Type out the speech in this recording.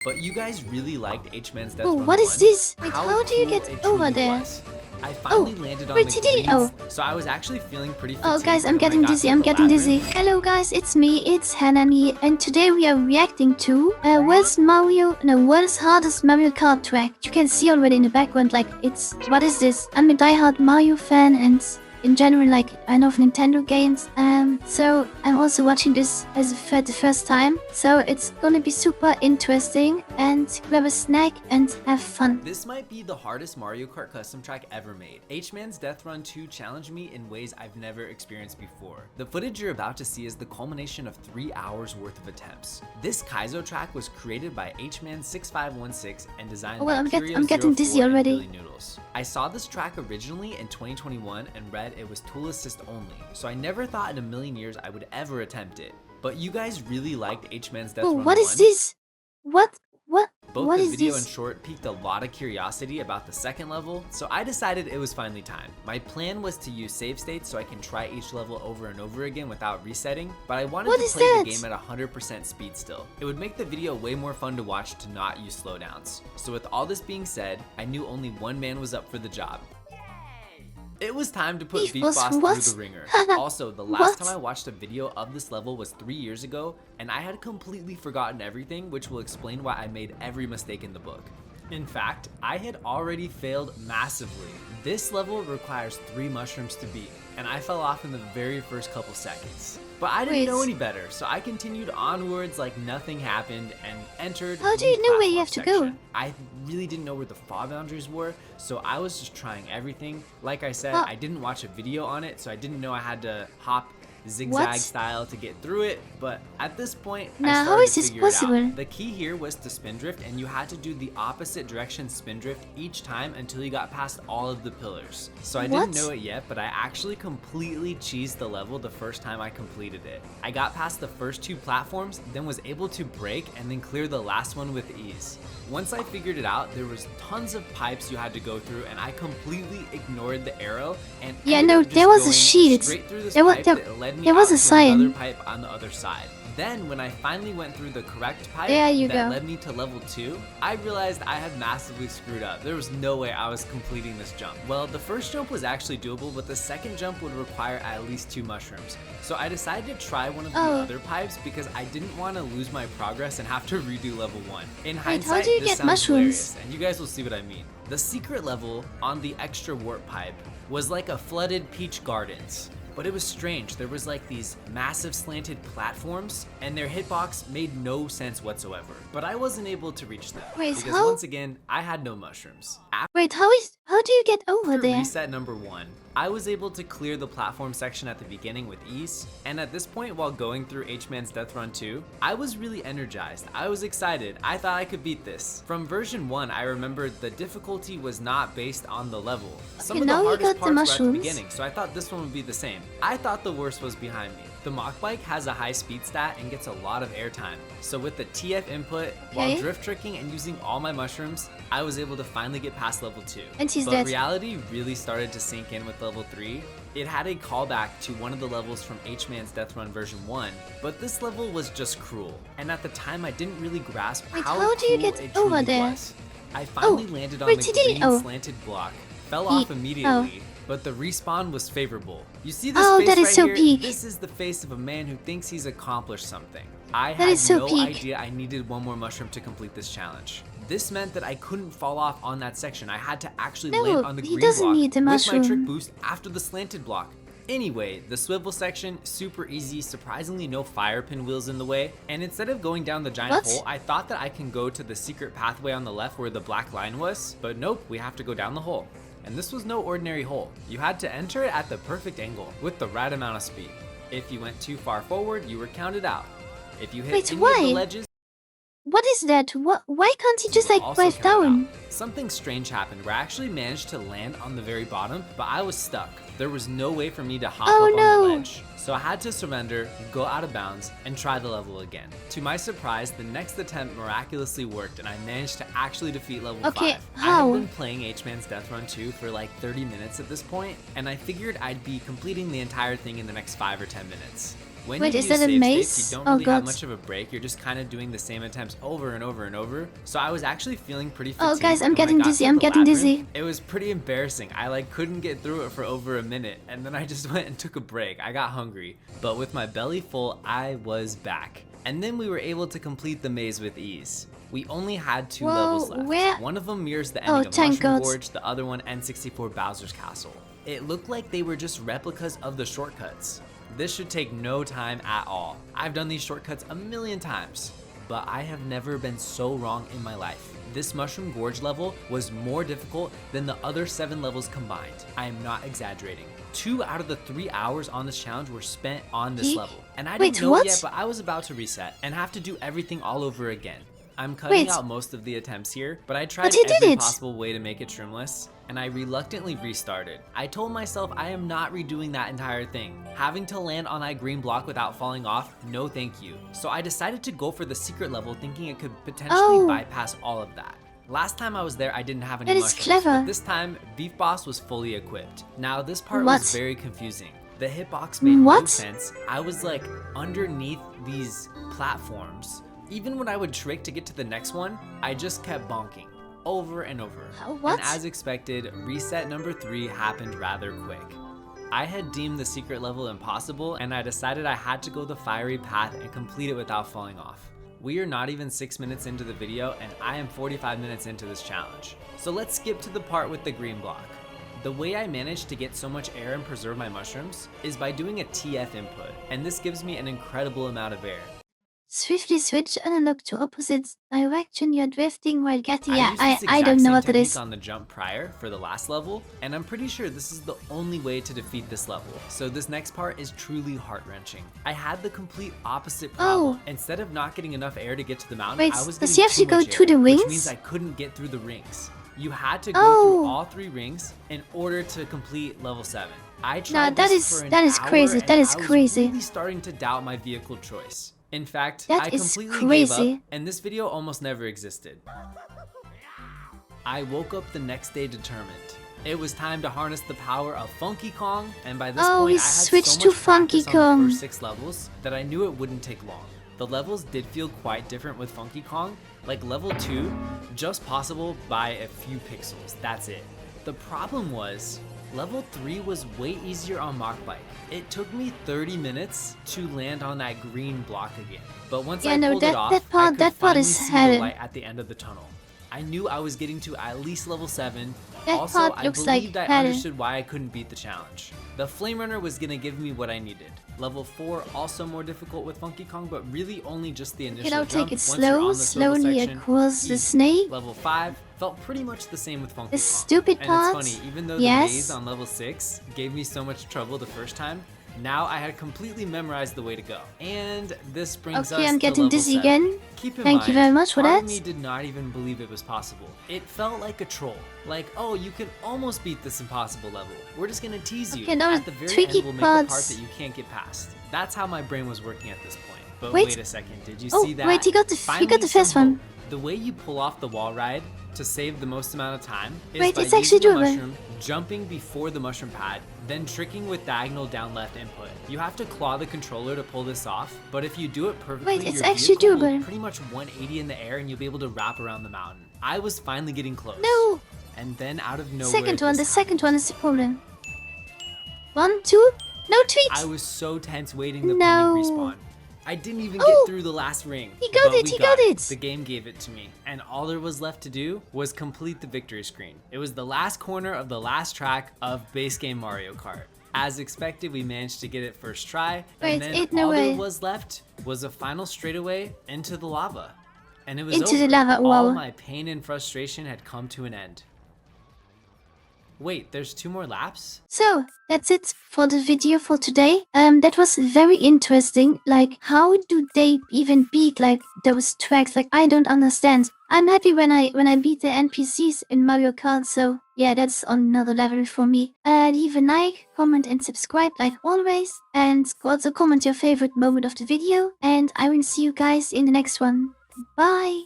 But you guys really liked H-Man's Death Oh, Run what 1. is this? Wait, How how do you cool get it over truly there? was. I finally landed on wait, the TD. greens, Oh. so I was actually feeling pretty Oh fatigued guys, I'm when I getting got dizzy, to I'm the getting dizzy. labyrinth. Hello guys, it's me, it's Hanamii, and today we are reacting to world's hardest Mario Kart track. You can see already in the background, like, what is this? I'm a diehard Mario fan, and in general, like, I love Nintendo games, so I'm also watching this for the first time, so it's gonna be super interesting, and grab a snack and have fun. This might be the hardest Mario Kart custom track ever made. H-Man's Death Run 2 challenged me in ways I've never experienced before. The footage you're about to see is the culmination of 3 hours worth of attempts. This Kaizo track was created by H-Man6516 and designed by I'm Curio getting dizzy 04 and already. Billy Noodles. I saw this track originally in 2021 and read it was tool assist only, so I never thought in a million years I would ever attempt it. But you guys really liked H-Man's Death Run 1. What is this? What Both the is video this? and short piqued a lot of curiosity about the second level, so I decided it was finally time. My plan was to use save states so I can try each level over and over again without resetting, but I wanted to play the game at 100% speed still. It would make the video way more fun to watch to not use slowdowns. So with all this being said, I knew only one man was up for the job. It was time to put Beef Boss through the ringer. Also, the last time I watched a video of this level was 3 years ago, and I had completely forgotten everything, which will explain why I made every mistake in the book. In fact, I had already failed massively. This level requires 3 mushrooms to beat, and I fell off in the very first couple seconds. But I didn't know any better, so I continued onwards like nothing happened and entered. How do you know where you have to go? I really didn't know where the fall boundaries were, so I was just trying everything. Like I said, I didn't watch a video on it, so I didn't know I had to hop zigzag style to get through it, but at this point I started to figure it out. The key here was to spin drift, and you had to do the opposite direction spin drift each time until you got past all of the pillars. So I didn't know it yet, but I actually completely cheesed the level the first time I completed it. I got past the first 2 platforms, then was able to break and then clear the last one with ease. Once I figured it out, there was tons of pipes you had to go through, and I completely ignored the arrow and there was a sheet. There was a sign. Another pipe on the other side. Then when I finally went through the correct pipe that led me to level 2, I realized I had massively screwed up. There was no way I was completing this jump. Well, the first jump was actually doable, but the second jump would require at least 2 mushrooms. So I decided to try one of the other pipes because I didn't want to lose my progress and have to redo level 1. In hindsight, this sounds hilarious, and you guys will see what I mean. The secret level on the extra warp pipe was like a flooded peach gardens. But it was strange. There was like these massive slanted platforms, and their hitbox made no sense whatsoever. But I wasn't able to reach them because once again, I had no mushrooms. How do you get over there? Reset number 1. I was able to clear the platform section at the beginning with ease, and at this point while going through H-Man's Death Run 2, I was really energized. I was excited. I thought I could beat this. From version 1, I remembered the difficulty was not based on the level. Some of the hardest parts were at the beginning, so I thought this one would be the same. I thought the worst was behind me. The Mach Bike has a high speed stat and gets a lot of airtime. So with the TF input, while drift tricking and using all my mushrooms, I was able to finally get past level 2. But reality really started to sink in with level 3. It had a callback to one of the levels from H-Man's Death Run version 1, but this level was just cruel. And at the time I didn't really grasp how cool it truly was. I finally landed on the green slanted block, fell off immediately, but the respawn was favorable. You see this face right here? This is the face of a man who thinks he's accomplished something. I had no idea I needed 1 more mushroom to complete this challenge. This meant that I couldn't fall off on that section. I had to actually land on the green block with my trick boost after the slanted block. Anyway, the swivel section, super easy, surprisingly no fire pinwheels in the way, and instead of going down the giant hole, I thought that I can go to the secret pathway on the left where the black line was, but nope, we have to go down the hole. And this was no ordinary hole. You had to enter it at the perfect angle with the right amount of speed. If you went too far forward, you were counted out. If you hit any of the ledges, what is that? Why can't he just like dive down? Something strange happened where I actually managed to land on the very bottom, but I was stuck. There was no way for me to hop up on the ledge. So I had to surrender, go out of bounds, and try the level again. To my surprise, the next attempt miraculously worked, and I managed to actually defeat level 5. I had been playing H-Man's Death Run 2 for like 30 minutes at this point, and I figured I'd be completing the entire thing in the next 5 or 10 minutes. When Wait, you is use that a save maze? states, you don't Oh really have god. much of a break. You're just kind of doing the same attempts over and over and over. So I was actually feeling pretty Oh fatigued. guys, I'm and when I getting got dizzy, through I'm the getting labyrinth, dizzy. It was pretty embarrassing. I like couldn't get through it for over a minute, and then I just went and took a break. I got hungry, but with my belly full, I was back. And then we were able to complete the maze with ease. We only had 2 levels left. Where? One of them mirrors the Oh, ending of thank Mushroom God. Gorge, the other one N64 Bowser's Castle. It looked like they were just replicas of the shortcuts. This should take no time at all. I've done these shortcuts a million times, but I have never been so wrong in my life. This Mushroom Gorge level was more difficult than the other 7 levels combined. I am not exaggerating. 2 out of the 3 hours on this challenge were spent on this level. And I didn't know it yet, but I was about to reset and have to do everything all over again. I'm cutting out most of the attempts here, but I tried every possible way to make it trimless, and I reluctantly restarted. I told myself I am not redoing that entire thing. Having to land on that green block without falling off, no thank you. So I decided to go for the secret level thinking it could potentially bypass all of that. Last time I was there, I didn't have any mushrooms, but this time, Beef Boss was fully equipped. Now this part was very confusing. The hitbox made no sense. I was like underneath these platforms. Even when I would trick to get to the next one, I just kept bonking over and over. And as expected, reset number 3 happened rather quick. I had deemed the secret level impossible, and I decided I had to go the fiery path and complete it without falling off. We are not even 6 minutes into the video, and I am 45 minutes into this challenge. So let's skip to the part with the green block. The way I managed to get so much air and preserve my mushrooms is by doing a TF input, and this gives me an incredible amount of air. Swiftly switch analog to opposite direction. You're drifting while getting. Yeah, I don't know what it is. On the jump prior for the last level, and I'm pretty sure this is the only way to defeat this level. So this next part is truly heart-wrenching. I had the complete opposite problem. Instead of not getting enough air to get to the mountain, I was getting too much air, which means I couldn't get through the rings. You had to go through all 3 rings in order to complete level 7. I tried this for an hour, and I was really starting to doubt my vehicle choice. In fact, I completely gave up, and this video almost never existed. I woke up the next day determined. It was time to harness the power of Funky Kong, and by this point I had switched to Funky Kong on the first 6 levels that I knew it wouldn't take long. The levels did feel quite different with Funky Kong, like level 2, just possible by a few pixels, that's it. The problem was, level 3 was way easier on Mach Bike. It took me 30 minutes to land on that green block again. But once I pulled it off, I could finally see the light at the end of the tunnel. I knew I was getting to at least level 7. Also, I believed I understood why I couldn't beat the challenge. The Flame Runner was gonna give me what I needed. Level 4, also more difficult with Funky Kong, but really only just the initial jump. Take it slowly across the snake. Level 5 felt pretty much the same with Funky Kong. Stupid part. And it's funny, even though the maze on level 6 gave me so much trouble the first time, now I had completely memorized the way to go. And this brings us I'm getting to dizzy level 7. again. Keep in Thank mind, you very much for part that. of me did not even believe it was possible. It felt like a troll. Like, oh, you can almost beat this impossible level. We're just gonna tease you. At the very end, we'll make a part that you can't get past. That's how my brain was working at this point. But wait a second, did you see that? Wait, you got the first one. The way you pull off the wall ride to save the most amount of time is by it's actually using the doable. mushroom, jumping before the mushroom pad, then tricking with diagonal down left input. You have to claw the controller to pull this off, but if you do it perfectly, it's your actually vehicle will doable. pretty much 180 in the air and you'll be able to wrap around the mountain. I was finally getting close. No! And then out of nowhere, the second one is the problem. 1, 2, no tweets! I was so tense waiting the pinging respawn. I didn't even get through the last ring. He got it! The game gave it to me, and all there was left to do was complete the victory screen. It was the last corner of the last track of base game Mario Kart. As expected, we managed to get it first try, and then all there was left was a final straightaway into the lava. And it was over. All my pain and frustration had come to an end. Wait, there's 2 more laps? So, that's it for the video for today. That was very interesting. Like, how do they even beat, like, those tracks? Like, I don't understand. I'm happy when I beat the NPCs in Mario Kart, so yeah, that's on another level for me. Leave a like, comment and subscribe like always. And also comment your favorite moment of the video. And I will see you guys in the next one. Bye!